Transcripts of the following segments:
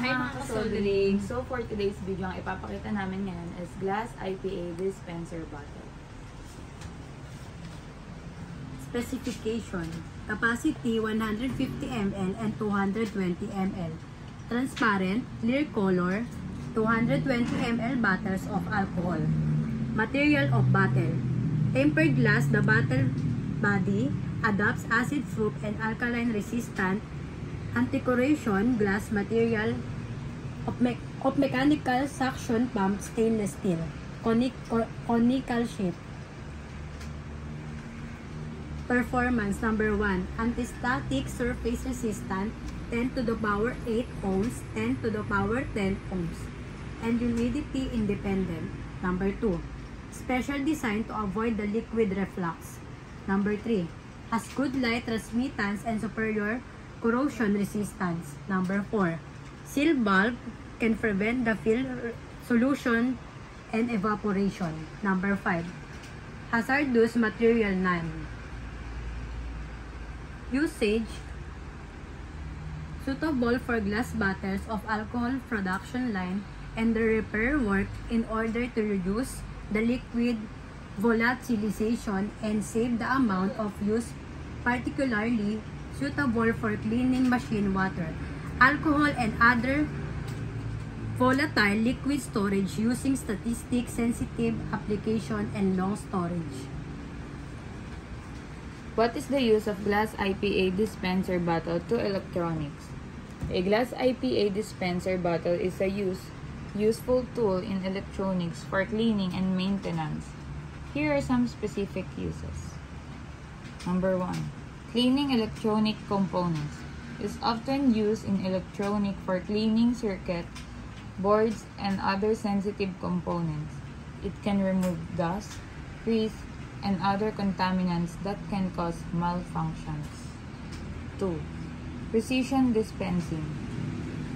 Hi mga kasoldering! So for today's video, ang ipapakita namin ngayon is glass IPA dispenser bottle. Specification: capacity 150 ml and 220 ml. Transparent, clear color, 220 ml bottles of alcohol. Material of bottle: tempered glass. The bottle body adopts acid-proof and alkaline resistant anti-corrosion glass material of mechanical suction pump stainless steel, conical shape. Performance: number 1, anti-static, surface resistant, 10 to the power 8 ohms, 10 to the power 10 ohms, and humidity independent. Number 2, special design to avoid the liquid reflux. Number 3, has good light transmittance and superior corrosion resistance. Number 4, seal valve can prevent the fill solution and evaporation. Number 5, hazardous material none. Usage: suitable for glass bottles of alcohol production line and the repair work in order to reduce the liquid volatilization and save the amount of use, particularly suitable for cleaning machine water, alcohol, and other volatile liquid storage using statistic-sensitive application and long storage. What is the use of glass IPA dispenser bottle to electronics? A glass IPA dispenser bottle is a useful tool in electronics for cleaning and maintenance. Here are some specific uses. Number 1. Cleaning electronic components. Is often used in electronic for cleaning circuit boards and other sensitive components. It can remove dust, grease, and other contaminants that can cause malfunctions. 2. Precision dispensing.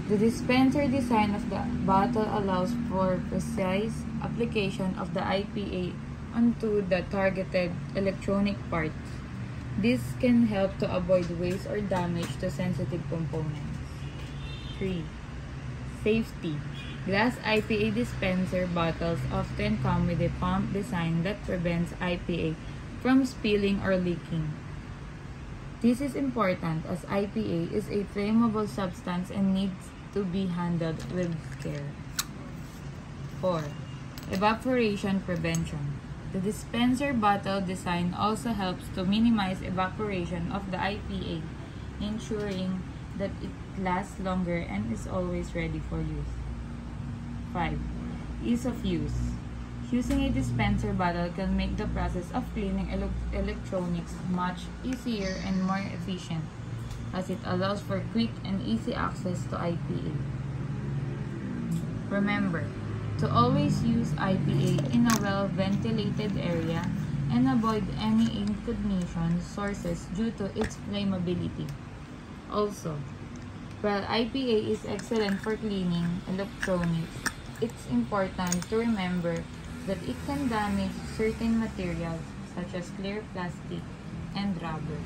The dispenser design of the bottle allows for precise application of the IPA onto the targeted electronic parts. This can help to avoid waste or damage to sensitive components. 3. Safety. Glass IPA dispenser bottles often come with a pump design that prevents IPA from spilling or leaking. This is important as IPA is a flammable substance and needs to be handled with care. 4. Evaporation prevention. The dispenser bottle design also helps to minimize evaporation of the IPA, ensuring that it lasts longer and is always ready for use. 5. Ease of use. Using a dispenser bottle can make the process of cleaning electronics much easier and more efficient, as it allows for quick and easy access to IPA. Remember to always use IPA in a well-ventilated area and avoid any ignition sources due to its flammability. Also, while IPA is excellent for cleaning electronics, it's important to remember that it can damage certain materials such as clear plastic and rubber.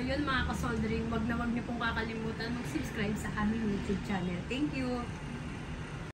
yun mga kasoldering, wag na wag niyo pong kakalimutan mag-subscribe sa aming YouTube channel. Thank you!